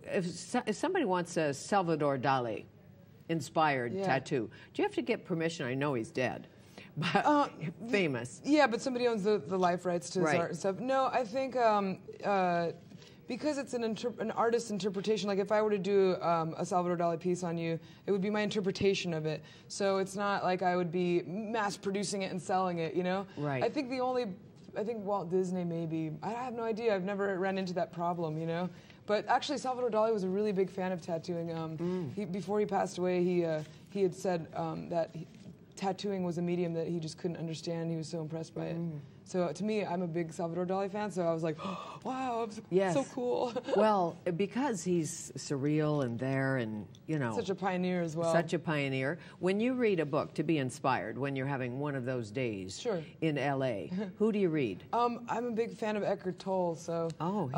if somebody wants a Salvador Dali inspired tattoo, do you have to get permission? I know he's dead, but famous. Yeah, but somebody owns the life rights to his art and stuff. No, I think because it's an artist's interpretation. Like if I were to do a Salvador Dali piece on you, it would be my interpretation of it. So it's not like I would be mass producing it and selling it. You know. Right. I think Walt Disney maybe. I have no idea. I've never run into that problem. You know. But actually, Salvador Dali was a really big fan of tattooing. Before he passed away, he had said that tattooing was a medium that he just couldn't understand. He was so impressed by it. So to me, I'm a big Salvador Dali fan, so I was like, oh, wow, so cool. Well, because he's surreal and there and, you know. Such a pioneer as well. Such a pioneer. When you read a book to be inspired, when you're having one of those days in L.A., who do you read? I'm a big fan of Eckhart Tolle, so. Oh,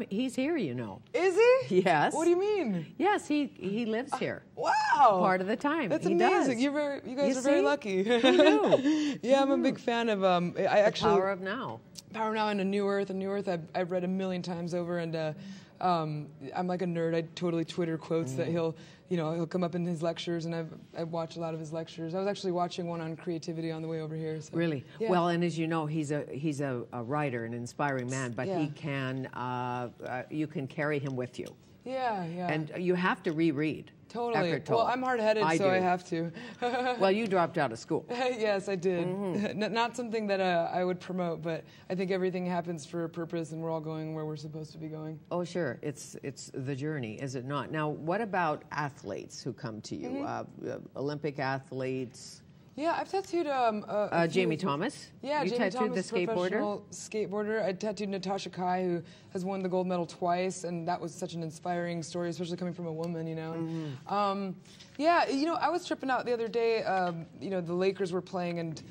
he's here, you know. Is he? Yes. What do you mean? Yes, he lives here. Wow. Part of the time. That's he amazing. Does. You guys are very lucky. Who knew? Yeah, I'm a big fan of, Power of Now. Power of Now and A New Earth. A New Earth I've read 1,000,000 times over, and I'm like a nerd. I totally Twitter quotes that he'll come up in his lectures, and I've watched a lot of his lectures. I was actually watching one on creativity on the way over here. So. Really? Yeah. Well, and as you know, he's a writer, an inspiring man, but he can you can carry him with you. Yeah. And you have to reread. Totally. Eckhart Tolle. Well, I'm hard-headed, so I have to. Well, you dropped out of school. Yes, I did. Not something that I would promote, but I think everything happens for a purpose, and we're all going where we're supposed to be going. Oh, sure. It's the journey, is it not? Now, what about athletes who come to you? Olympic athletes? Yeah, I've tattooed Jamie Thomas. Yeah, you Jamie tattooed Thomas, the skateboarder. Professional skateboarder. I tattooed Natasha Kai, who has won the gold medal twice, and that was such an inspiring story, especially coming from a woman. You know. Yeah, I was tripping out the other day. The Lakers were playing, and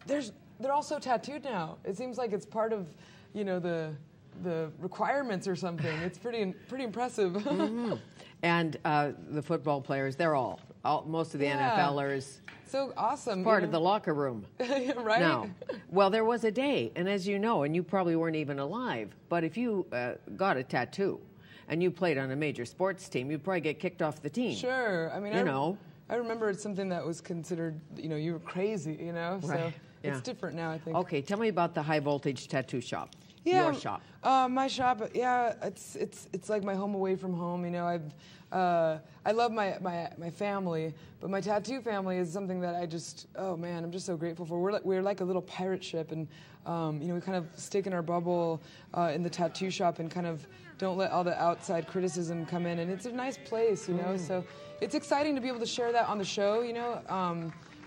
they're also tattooed now. It seems like it's part of, the requirements or something. It's pretty impressive. And the football players, they're all most of the NFLers. So awesome. It's part of the locker room. Right? Now, well, there was a day, and as you know, and you probably weren't even alive, but if you got a tattoo and you played on a major sports team, you'd probably get kicked off the team. Sure. I mean, I remember it's something that was considered, you were crazy, Right. So it's different now, I think. Okay, tell me about the High Voltage Tattoo Shop. Yeah, your shop. My shop. Yeah, it's like my home away from home. I love my family, but my tattoo family is something that I'm just so grateful for. We're like a little pirate ship, and we kind of stick in our bubble in the tattoo shop and kind of don't let all the outside criticism come in. And it's a nice place, So it's exciting to be able to share that on the show,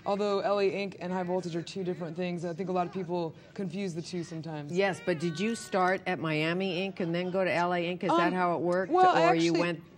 Although LA Ink and High Voltage are two different things, I think a lot of people confuse the two sometimes. Yes, but did you start at Miami Ink and then go to LA Ink? Is that how it worked? Well, I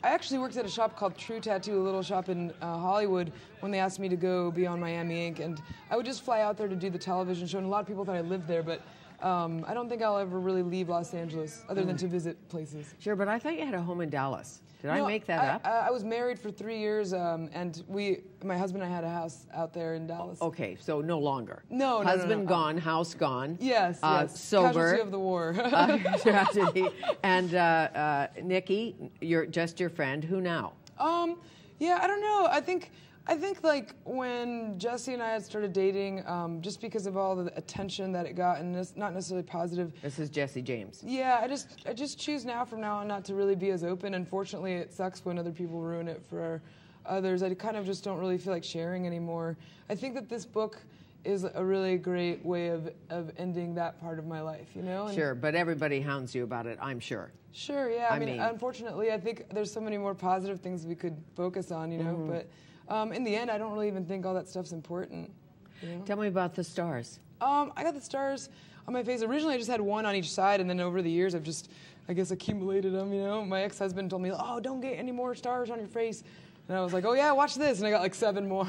actually worked at a shop called True Tattoo, a little shop in Hollywood, when they asked me to go be on Miami Ink. And I would just fly out there to do the television show, and a lot of people thought I lived there, but I don't think I'll ever really leave Los Angeles, other than to visit places. Sure, but I thought you had a home in Dallas. Did I make that up? I was married for 3 years, and my husband and I had a house out there in Dallas. Okay, so no longer. No. Husband gone, house gone. Yes. Sober. Casualty of the war. Tragedy. And Nikki, you're just your friend. Who now? Yeah, I don't know. I think like when Jesse and I had started dating, just because of all the attention that it got, and it's not necessarily positive. This is Jesse James. Yeah, I just choose from now on not to really be as open. Unfortunately, it sucks when other people ruin it for others. I kind of just don't really feel like sharing anymore. I think that this book is a really great way of ending that part of my life, And sure, but everybody hounds you about it, I'm sure. Sure, yeah. I mean, unfortunately, I think there's so many more positive things we could focus on, but in the end, I don't really even think all that stuff's important. Tell me about the stars. I got the stars on my face. Originally, I just had one on each side, and then over the years, I've just, accumulated them, My ex-husband told me, oh, don't get any more stars on your face. And I was like, oh, yeah, watch this. And I got like 7 more.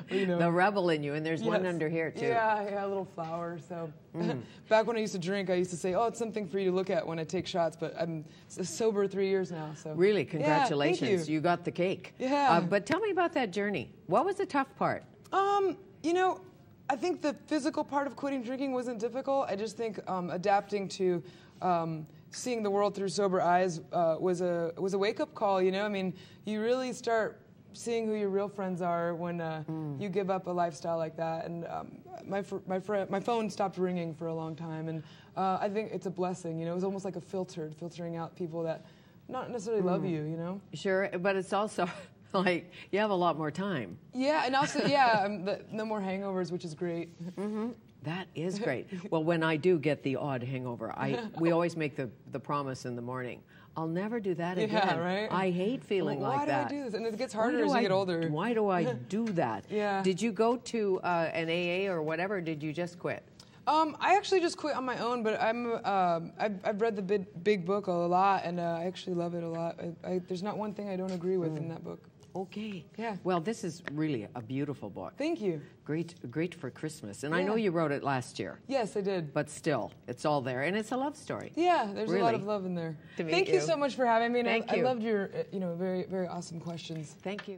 The rebel in you, and there's one under here, too. Yeah, a little flower. So back when I used to drink, I used to say, oh, it's something for you to look at when I take shots. But I'm sober 3 years now. So really, congratulations. Yeah, thank you. You got the cake. Yeah. But tell me about that journey. What was the tough part? I think the physical part of quitting drinking wasn't difficult. I just think adapting to seeing the world through sober eyes was a wake-up call, you know? I mean, you really start seeing who your real friends are when you give up a lifestyle like that. And my phone stopped ringing for a long time, and I think it's a blessing, you know? It was almost like a filtering out people that not necessarily love you, you know? Sure, but it's also like you have a lot more time. Yeah, and also, no more hangovers, which is great. That is great. Well, when I do get the odd hangover, we always make the promise in the morning. I'll never do that again. Yeah, right? I hate feeling like that. Why do I do this? And it gets harder as you get older. Why do I do that? Yeah. Did you go to an AA or whatever, or did you just quit? I actually just quit on my own, but I've read the big book a lot, and I actually love it a lot. There's not one thing I don't agree with in that book. Okay. Yeah. Well, this is really a beautiful book. Thank you. Great for Christmas. And I know you wrote it last year. Yes, I did. But still, it's all there. And it's a love story. Yeah, there's a lot of love in there. To meet Thank you so much for having me. Thank you. I loved your very, very awesome questions. Thank you.